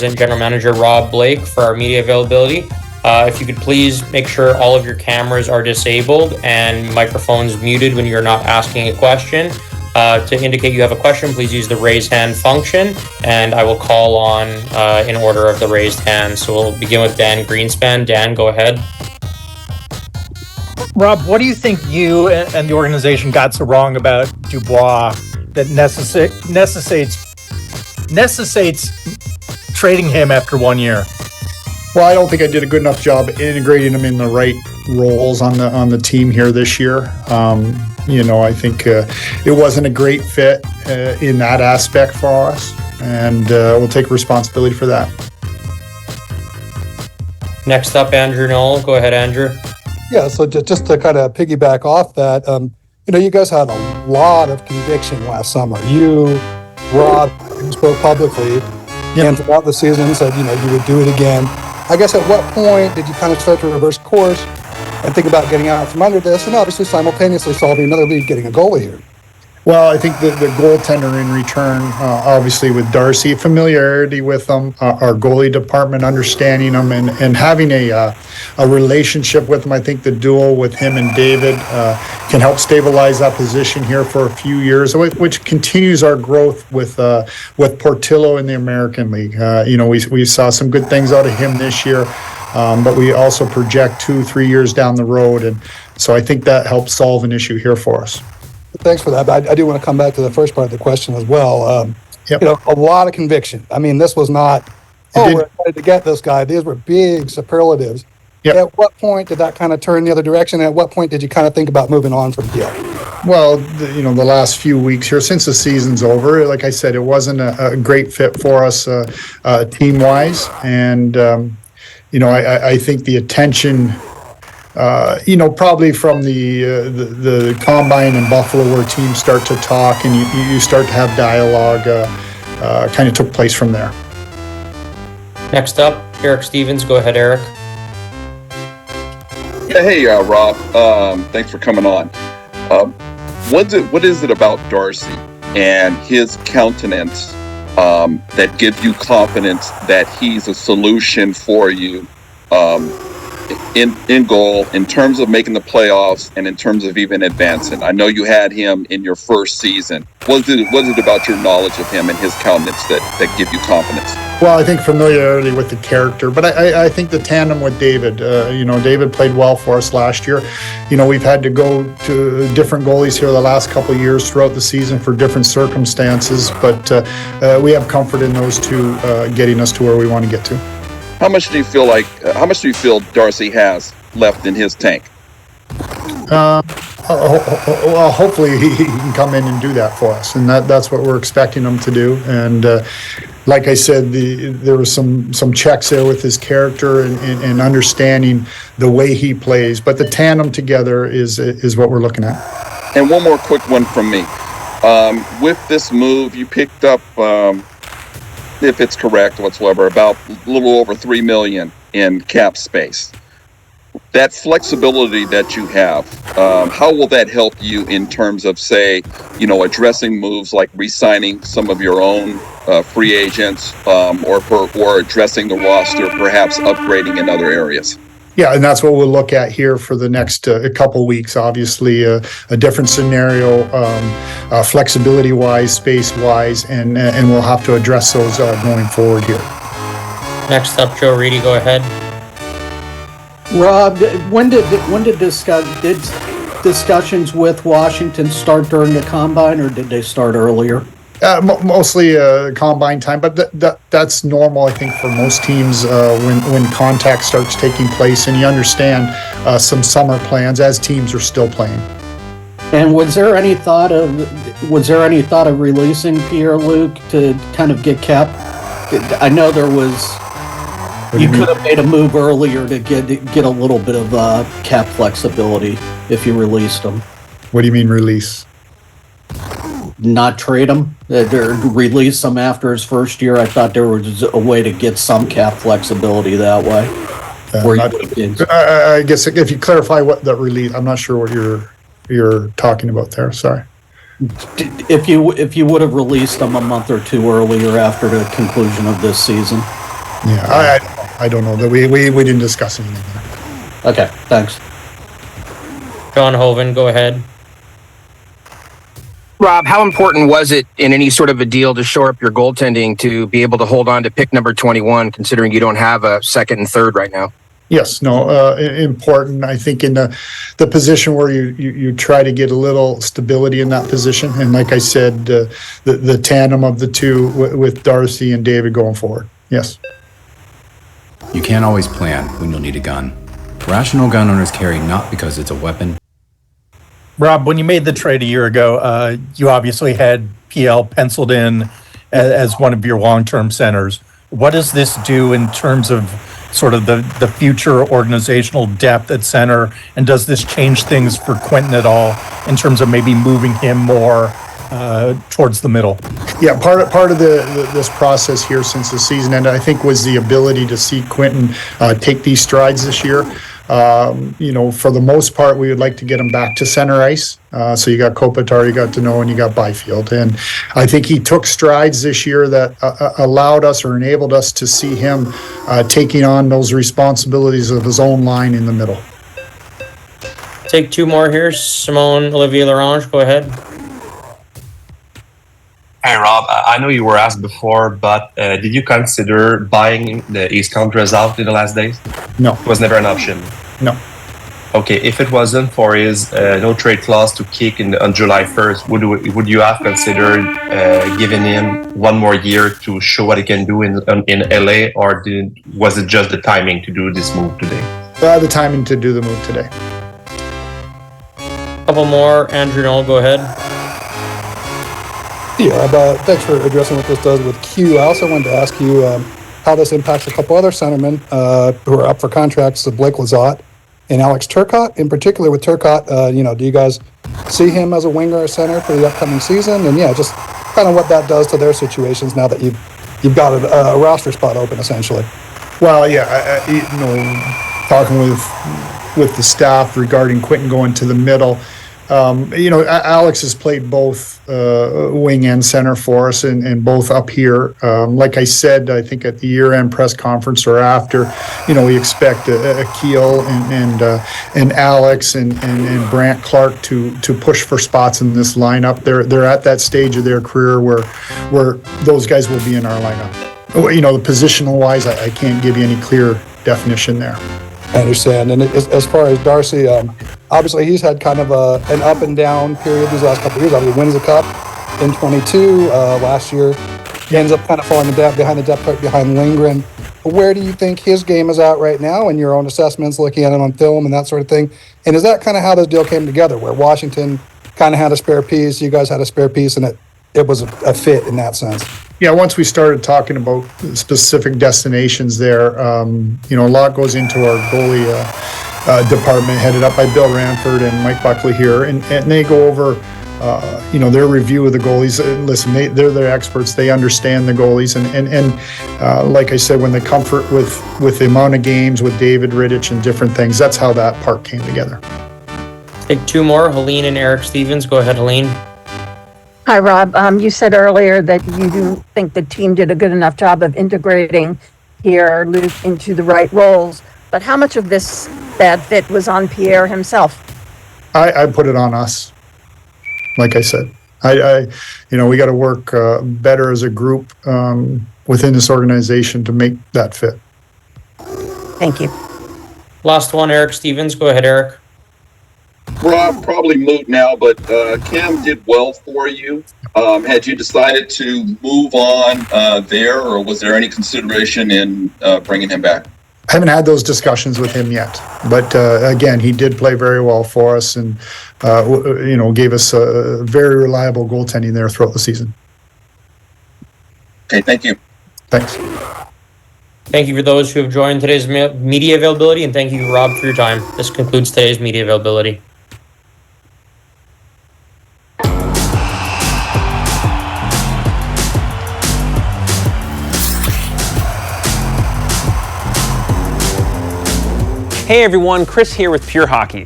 and General Manager Rob Blake for our media availability. If you could please make sure all of your cameras are disabled and microphones muted when you're not asking a question. To indicate you have a question, please use the raise hand function, and I will call on in order of the raised hand. So we'll begin with Dan Greenspan. Dan, go ahead. Rob, what do you think you and the organization got so wrong about Dubois that necessitates trading him after 1 year? Well, I don't think I did a good enough job integrating him in the right roles on the team here this year. I think it wasn't a great fit in that aspect for us, and we'll take responsibility for that. Next up, Andrew Knoll. Go ahead, Andrew. Yeah, so just to kind of piggyback off that, you guys had a lot of conviction last summer. You, Rob, spoke publicly, and throughout the season said, you would do it again. I guess at what point did you kind of start to reverse course and think about getting out from under this and obviously simultaneously solving another lead, getting a goalie here? Well, I think the goaltender in return, obviously with Darcy, familiarity with them, our goalie department understanding them, and having a relationship with them. I think the duel with him and David can help stabilize that position here for a few years, which continues our growth with Portillo in the American League. We saw some good things out of him this year, but we also project 2-3 years down the road, and so I think that helps solve an issue here for us. Thanks for that. But I do want to come back to the first part of the question as well. A lot of conviction. I mean, this was not, we're excited to get this guy. These were big superlatives. Yep. At what point did that kind of turn the other direction? And at what point did you kind of think about moving on from Deal? Well, the last few weeks here, since the season's over, like I said, it wasn't a great fit for us team-wise. And, I think the attention... probably from the combine in Buffalo, where teams start to talk and you start to have dialogue, kind of took place from there. Next up, Eric Stevens. Go ahead, Eric. Yeah, hey, Rob. Thanks for coming on. What is it about Darcy and his countenance that gives you confidence that he's a solution for you? In goal, in terms of making the playoffs and in terms of even advancing? I know you had him in your first season. What is it about your knowledge of him and his countenance that give you confidence? Well, I think familiarity with the character, but I think the tandem with David, David played well for us last year. We've had to go to different goalies here the last couple of years throughout the season for different circumstances, but we have comfort in those two getting us to where we want to get to. How much do you feel Darcy has left in his tank? Well, hopefully he can come in and do that for us, and that's what we're expecting him to do. And like I said, there was some checks there with his character and understanding the way he plays. But the tandem together is what we're looking at. And one more quick one from me. With this move, you picked up. If it's correct whatsoever, about a little over $3 million in cap space. That flexibility that you have, how will that help you in terms of, say, addressing moves like re-signing some of your own free agents, or addressing the roster, perhaps upgrading in other areas? Yeah, and that's what we'll look at here for the next couple weeks. Obviously, a different scenario, flexibility-wise, space-wise, and we'll have to address those going forward here. Next up, Joe Reedy. Go ahead. Rob, when did discussions with Washington start during the combine, or did they start earlier? Mostly combine time, but that's normal, I think, for most teams when contact starts taking place, and you understand some summer plans as teams are still playing. And was there any thought of releasing Pierre-Luc to kind of get cap? I know there was. You could have made a move earlier to get a little bit of cap flexibility if you released him. What do you mean release? Not trade him, release him after his first year. I thought there was a way to get some cap flexibility that way. I guess if you clarify what that release, I'm not sure what you're talking about there. Sorry. If you would have released him a month or two earlier after the conclusion of this season. Yeah, I don't know that we didn't discuss anything there. Okay, thanks. John Hoven, go ahead. Rob, how important was it in any sort of a deal to shore up your goaltending to be able to hold on to pick number 21, considering you don't have a second and third right now? Yes, no, important. I think in the position where you try to get a little stability in that position, and like I said, the tandem of the two with Darcy and David going forward. Yes. You can't always plan when you'll need a gun. Rational gun owners carry not because it's a weapon. Rob, when you made the trade a year ago, you obviously had PL penciled in as one of your long-term centers. What does this do in terms of sort of the future organizational depth at center, and does this change things for Quentin at all in terms of maybe moving him more towards the middle? Yeah, part of this process here since the season ended, I think, was the ability to see Quentin take these strides this year. For the most part, we would like to get him back to center ice. So you got Kopitar, you got Dionne, and you got Byfield. And I think he took strides this year that allowed us or enabled us to see him taking on those responsibilities of his own line in the middle. Take two more here. Simone Olivier Larange, go ahead. Hey, Rob, I know you were asked before, but did you consider buying the East Countries out in the last days? No. It was never an option? No. Okay, if it wasn't for his no trade clause to kick on July 1st, would you have considered giving him one more year to show what he can do in LA, or was it just the timing to do this move today? The timing to do the move today. Couple more. Andrew Knoll, go ahead. Yeah, thanks for addressing what this does with Q. I also wanted to ask you how this impacts a couple other centermen who are up for contracts, Blake Lizotte and Alex Turcotte. In particular with Turcotte, do you guys see him as a winger or center for the upcoming season? And yeah, just kind of what that does to their situations now that you've got a roster spot open, essentially. Well, yeah, talking with the staff regarding Quentin going to the middle. Alex has played both wing and center for us, and both up here. Like I said, I think at the year-end press conference or after, we expect Akil and Alex and Brant Clark to push for spots in this lineup. They're at that stage of their career where those guys will be in our lineup. The positional-wise, I can't give you any clear definition there. I understand. And as far as Darcy, obviously he's had kind of an up and down period these last couple of years. Obviously wins the cup in 22 last year. He ends up kind of falling behind the depth chart behind Lindgren. Where do you think his game is at right now in your own assessments, looking at it on film and that sort of thing? And is that kind of how this deal came together, where Washington kind of had a spare piece, you guys had a spare piece, and it was a fit in that sense? Yeah, once we started talking about specific destinations there, a lot goes into our goalie department, headed up by Bill Ranford and Mike Buckley here, and they go over, their review of the goalies. Listen, they're the experts. They understand the goalies, and like I said, when the comfort with the amount of games with David Rittich and different things, that's how that part came together. Take two more. Helene and Eric Stevens, go ahead, Helene. Hi, Rob. You said earlier that you do think the team did a good enough job of integrating here Luke into the right roles, but how much of this bad fit was on Pierre himself? I put it on us. Like I said, we got to work better as a group within this organization to make that fit. Thank you. Last one, Eric Stevens. Go ahead, Eric. Rob, probably moot now, but Cam did well for you. Had you decided to move on there, or was there any consideration in bringing him back? I haven't had those discussions with him yet, but again, he did play very well for us, and gave us a very reliable goaltending there throughout the season. Okay, thank you. Thanks. Thank you for those who have joined today's media availability, and thank you, Rob, for your time. This concludes today's media availability. Hey everyone, Chris here with Pure Hockey.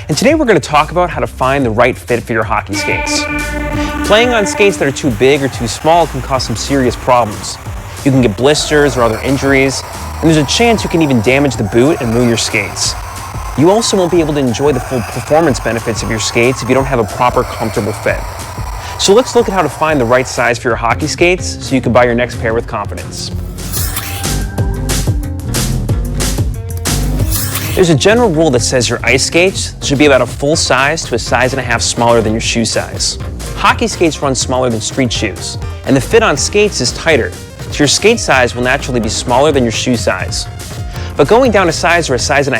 And today we're going to talk about how to find the right fit for your hockey skates. Playing on skates that are too big or too small can cause some serious problems. You can get blisters or other injuries, and there's a chance you can even damage the boot and ruin your skates. You also won't be able to enjoy the full performance benefits of your skates if you don't have a proper, comfortable fit. So let's look at how to find the right size for your hockey skates so you can buy your next pair with confidence. There's a general rule that says your ice skates should be about a full size to a size and a half smaller than your shoe size. Hockey skates run smaller than street shoes, and the fit on skates is tighter, so your skate size will naturally be smaller than your shoe size. But going down a size or a size and a